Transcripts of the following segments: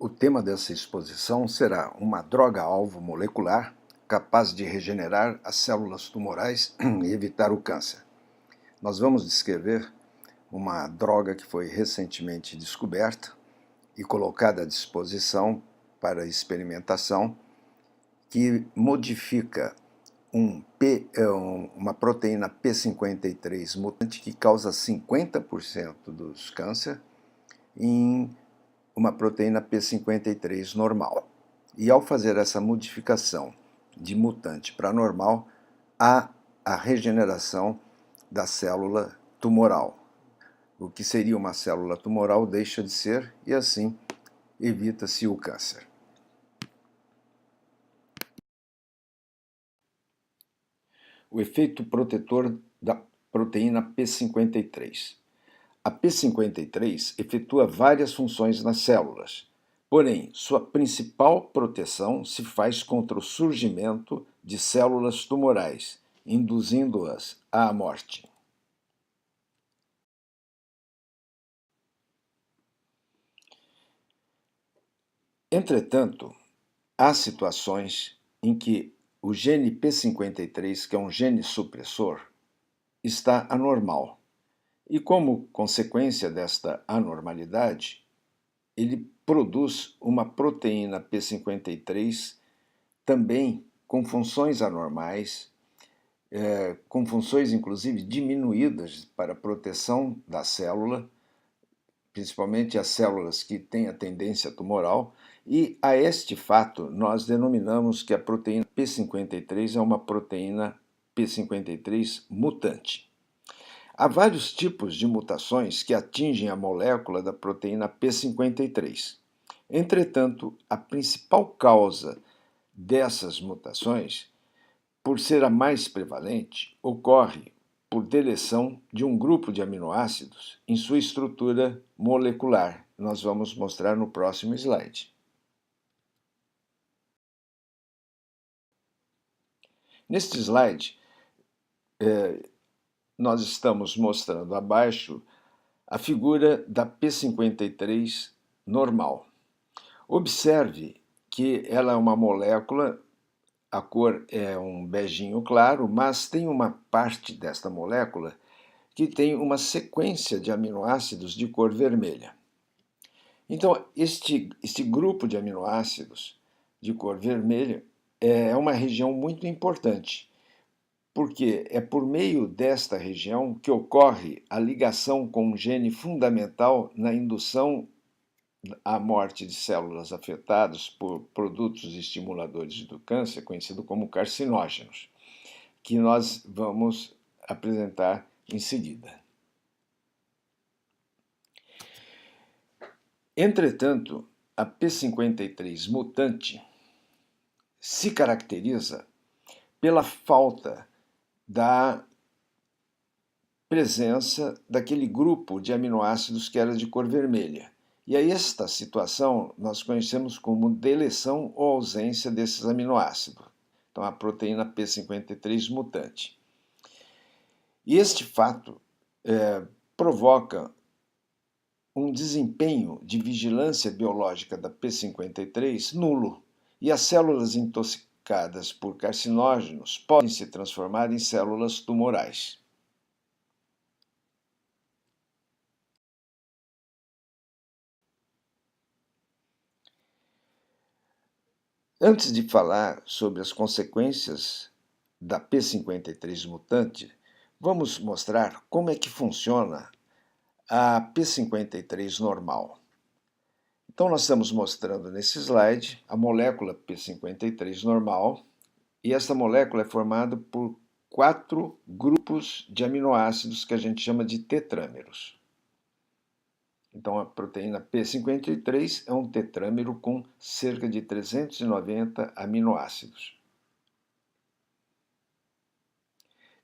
O tema dessa exposição será uma droga-alvo molecular capaz de regenerar as células tumorais e evitar o câncer. Nós vamos descrever uma droga que foi recentemente descoberta e colocada à disposição para experimentação, que modifica uma proteína P53 mutante que causa 50% dos câncer em uma proteína P53 normal. E ao fazer essa modificação de mutante para normal, há a regeneração da célula tumoral. O que seria uma célula tumoral deixa de ser e assim evita-se o câncer. O efeito protetor da proteína P53. A P53 efetua várias funções nas células, porém, sua principal proteção se faz contra o surgimento de células tumorais, induzindo-as à morte. Entretanto, há situações em que o gene P53, que é um gene supressor, está anormal. E como consequência desta anormalidade, ele produz uma proteína P53 também com funções anormais, com funções inclusive diminuídas para a proteção da célula, principalmente as células que têm a tendência tumoral, e a este fato nós denominamos que a proteína P53 é uma proteína P53 mutante. Há vários tipos de mutações que atingem a molécula da proteína P53. Entretanto, a principal causa dessas mutações, por ser a mais prevalente, ocorre por deleção de um grupo de aminoácidos em sua estrutura molecular. Nós vamos mostrar no próximo slide. Neste slide, nós estamos mostrando abaixo a figura da P53 normal. Observe que ela é uma molécula, a cor é um beijinho claro, mas tem uma parte desta molécula que tem uma sequência de aminoácidos de cor vermelha. Então, este grupo de aminoácidos de cor vermelha é uma região muito importante, porque é por meio desta região que ocorre a ligação com um gene fundamental na indução à morte de células afetadas por produtos estimuladores do câncer, conhecido como carcinógenos, que nós vamos apresentar em seguida. Entretanto, a P53 mutante se caracteriza pela falta da presença daquele grupo de aminoácidos que era de cor vermelha. E a esta situação nós conhecemos como deleção ou ausência desses aminoácidos. Então, a proteína P53 mutante. E este fato provoca um desempenho de vigilância biológica da P53 nulo, e as células intoxicadas por carcinógenos podem se transformar em células tumorais. Antes de falar sobre as consequências da P53 mutante, vamos mostrar como é que funciona a P53 normal. Então, nós estamos mostrando nesse slide a molécula P53 normal, e essa molécula é formada por 4 grupos de aminoácidos que a gente chama de tetrâmeros. Então, a proteína P53 é um tetrâmero com cerca de 390 aminoácidos.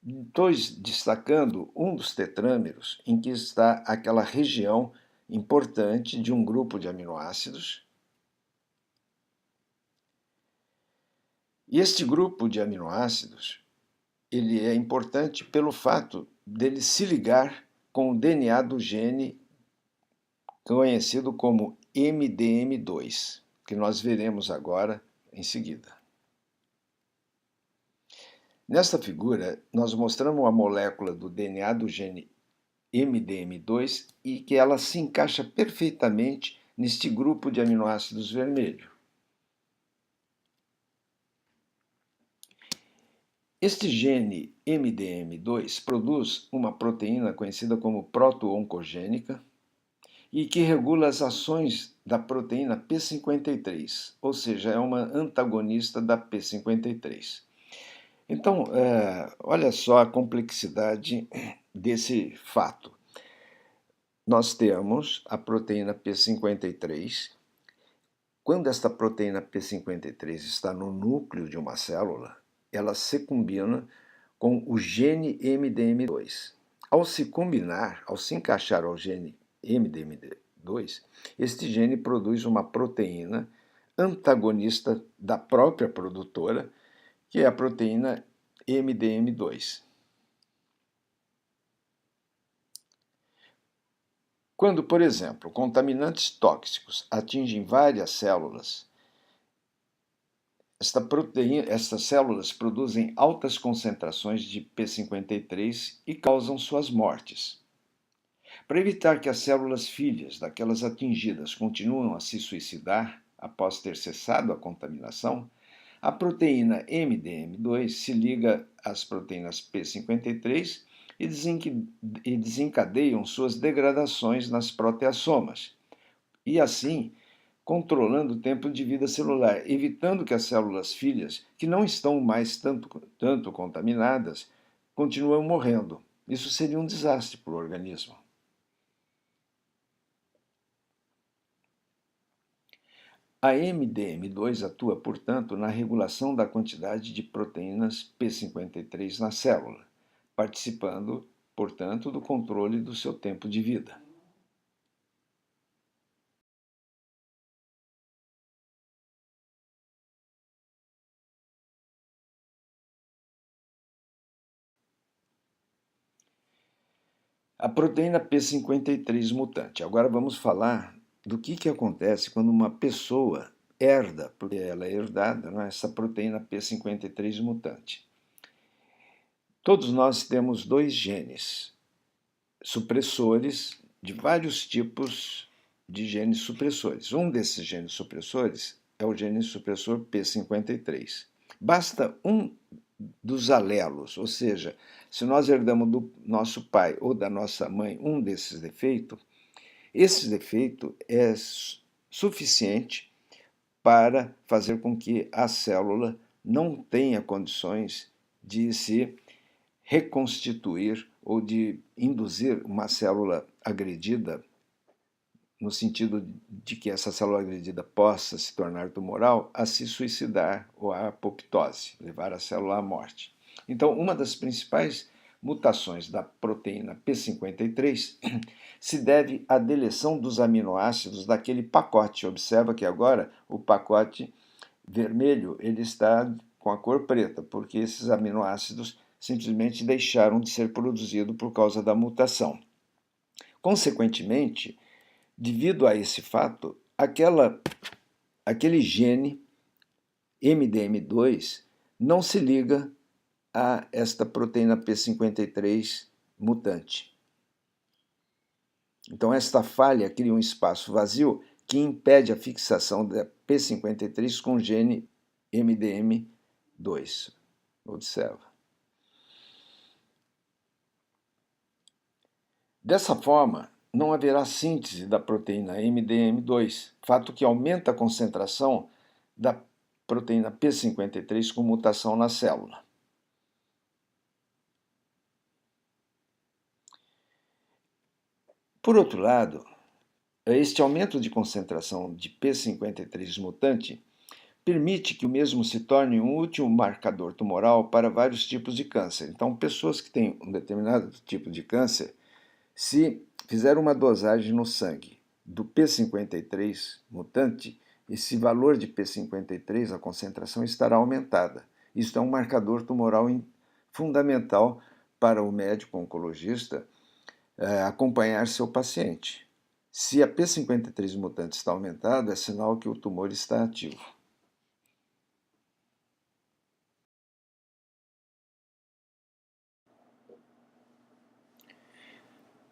Estou destacando um dos tetrâmeros em que está aquela região importante de um grupo de aminoácidos. E este grupo de aminoácidos ele é importante pelo fato dele se ligar com o DNA do gene conhecido como MDM2, que nós veremos agora em seguida. Nesta figura, nós mostramos a molécula do DNA do gene MDM2 e que ela se encaixa perfeitamente neste grupo de aminoácidos vermelho. Este gene MDM2 produz uma proteína conhecida como proto-oncogênica e que regula as ações da proteína P53, ou seja, é uma antagonista da P53. Então, olha só a complexidade desse fato. Nós temos a proteína P53. Quando esta proteína P53 está no núcleo de uma célula, ela se combina com o gene MDM2. Ao se combinar, ao se encaixar ao gene MDM2, este gene produz uma proteína antagonista da própria produtora, que é a proteína MDM2. Quando, por exemplo, contaminantes tóxicos atingem várias células, estas células produzem altas concentrações de P53 e causam suas mortes. Para evitar que as células filhas daquelas atingidas continuem a se suicidar após ter cessado a contaminação, a proteína MDM2 se liga às proteínas P53 e desencadeiam suas degradações nas proteassomas, e assim controlando o tempo de vida celular, evitando que as células filhas, que não estão mais tanto contaminadas, continuem morrendo. Isso seria um desastre para o organismo. A MDM2 atua, portanto, na regulação da quantidade de proteínas P53 na célula, participando, portanto, do controle do seu tempo de vida. A proteína P53 mutante. Agora vamos falar do que acontece quando uma pessoa herda, porque ela é herdada, não é? Essa proteína P53 mutante. Todos nós temos dois genes supressores de vários tipos de genes supressores. Um desses genes supressores é o gene supressor P53. Basta um dos alelos, ou seja, se nós herdamos do nosso pai ou da nossa mãe um desses defeitos, esse defeito é suficiente para fazer com que a célula não tenha condições de se reconstituir ou de induzir uma célula agredida, no sentido de que essa célula agredida possa se tornar tumoral, a se suicidar ou a apoptose, levar a célula à morte. Então, uma das principais mutações da proteína P53 se deve à deleção dos aminoácidos daquele pacote. Observa que agora o pacote vermelho ele está com a cor preta, porque esses aminoácidos simplesmente deixaram de ser produzidos por causa da mutação. Consequentemente, devido a esse fato, aquele gene MDM2 não se liga a esta proteína P53 mutante. Então, esta falha cria um espaço vazio que impede a fixação da P53 com o gene MDM2. Observa. Dessa forma, não haverá síntese da proteína MDM2, fato que aumenta a concentração da proteína P53 com mutação na célula. Por outro lado, este aumento de concentração de P53 mutante permite que o mesmo se torne um útil marcador tumoral para vários tipos de câncer. Então, pessoas que têm um determinado tipo de câncer, se fizer uma dosagem no sangue do P53 mutante, esse valor de P53, a concentração estará aumentada. Isso é um marcador tumoral fundamental para o médico oncologista acompanhar seu paciente. Se a P53 mutante está aumentada, é sinal que o tumor está ativo.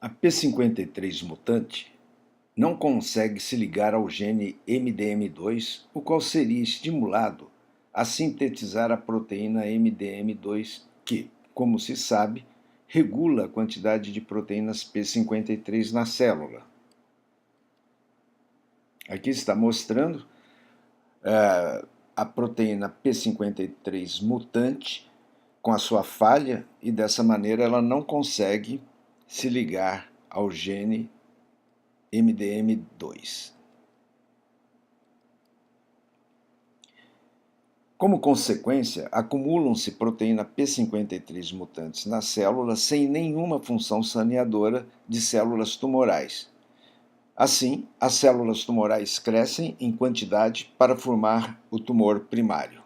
A P53 mutante não consegue se ligar ao gene MDM2, o qual seria estimulado a sintetizar a proteína MDM2, que, como se sabe, regula a quantidade de proteínas P53 na célula. Aqui está mostrando a proteína P53 mutante com a sua falha, e dessa maneira ela não consegue se ligar ao gene MDM2. Como consequência, acumulam-se proteína P53 mutantes na célula sem nenhuma função saneadora de células tumorais. Assim, as células tumorais crescem em quantidade para formar o tumor primário.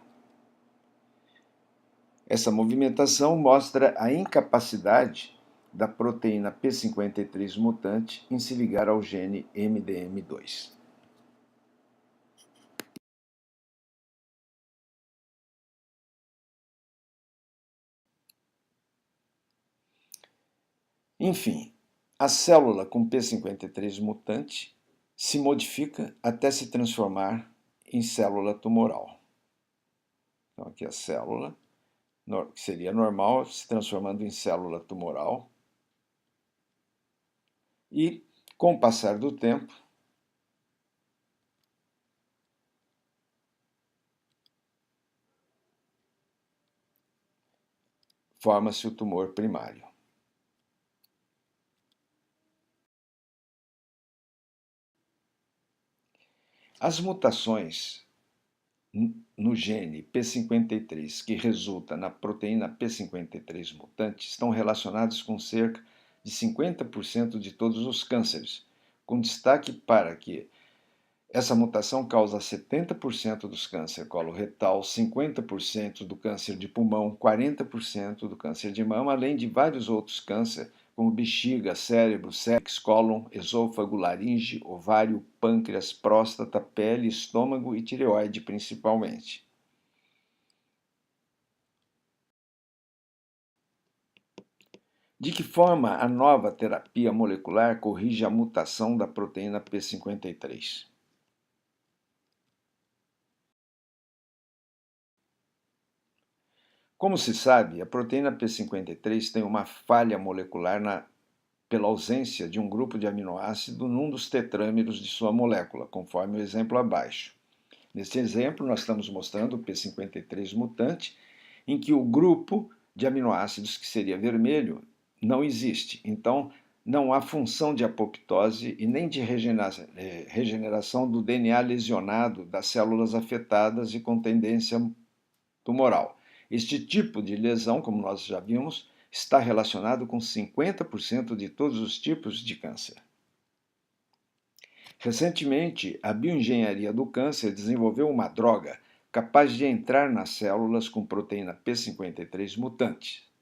Essa movimentação mostra a incapacidade da proteína P53 mutante em se ligar ao gene MDM2. Enfim, a célula com P53 mutante se modifica até se transformar em célula tumoral. Então, aqui a célula, que seria normal, se transformando em célula tumoral. E, com o passar do tempo, forma-se o tumor primário. As mutações no gene P53 que resulta na proteína P53 mutante estão relacionadas com cerca de 50% de todos os cânceres, com destaque para que essa mutação causa 70% dos câncer coloretal, 50% do câncer de pulmão, 40% do câncer de mama, além de vários outros cânceres, como bexiga, cérebro, cérex, cólon, esôfago, laringe, ovário, pâncreas, próstata, pele, estômago e tireoide principalmente. De que forma a nova terapia molecular corrige a mutação da proteína P53? Como se sabe, a proteína P53 tem uma falha molecular pela ausência de um grupo de aminoácido num dos tetrâmeros de sua molécula, conforme o exemplo abaixo. Neste exemplo, nós estamos mostrando o P53 mutante, em que o grupo de aminoácidos, que seria vermelho, não existe. Então, não há função de apoptose e nem de regeneração do DNA lesionado das células afetadas e com tendência tumoral. Este tipo de lesão, como nós já vimos, está relacionado com 50% de todos os tipos de câncer. Recentemente, a bioengenharia do câncer desenvolveu uma droga capaz de entrar nas células com proteína P53 mutante.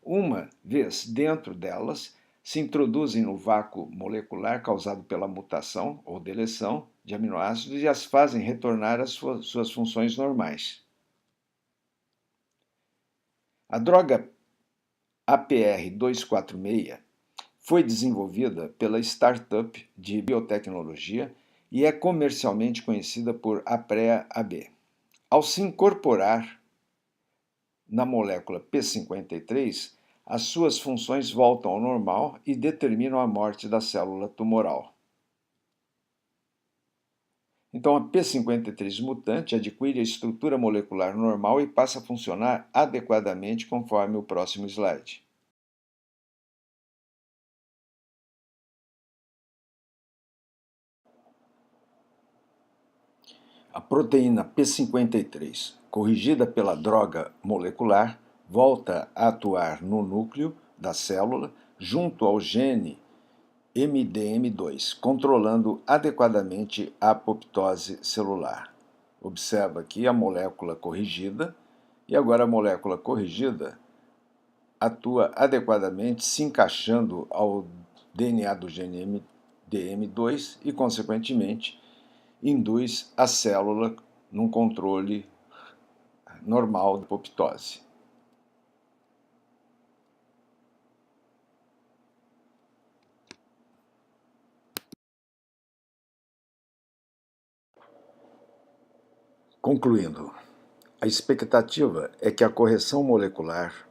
Uma vez dentro delas, se introduzem no vácuo molecular causado pela mutação ou deleção de aminoácidos e as fazem retornar às suas funções normais. A droga APR-246 foi desenvolvida pela startup de biotecnologia e é comercialmente conhecida por Aprea-AB. Ao se incorporar na molécula P53, as suas funções voltam ao normal e determinam a morte da célula tumoral. Então, a P53 mutante adquire a estrutura molecular normal e passa a funcionar adequadamente conforme o próximo slide. A proteína P53, corrigida pela droga molecular, volta a atuar no núcleo da célula junto ao gene MDM2, controlando adequadamente a apoptose celular. Observa aqui a molécula corrigida, e agora a molécula corrigida atua adequadamente, se encaixando ao DNA do gene DM2 e, consequentemente, induz a célula num controle normal de apoptose. Concluindo, a expectativa é que a correção molecular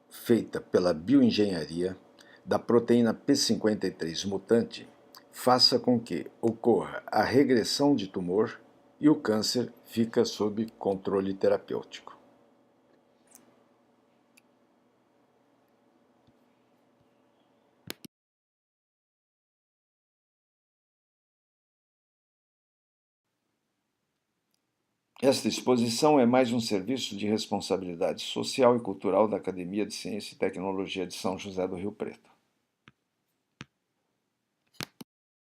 feita pela bioengenharia da proteína P53 mutante faça com que ocorra a regressão de tumor e o câncer fica sob controle terapêutico. Esta exposição é mais um serviço de responsabilidade social e cultural da Academia de Ciência e Tecnologia de São José do Rio Preto.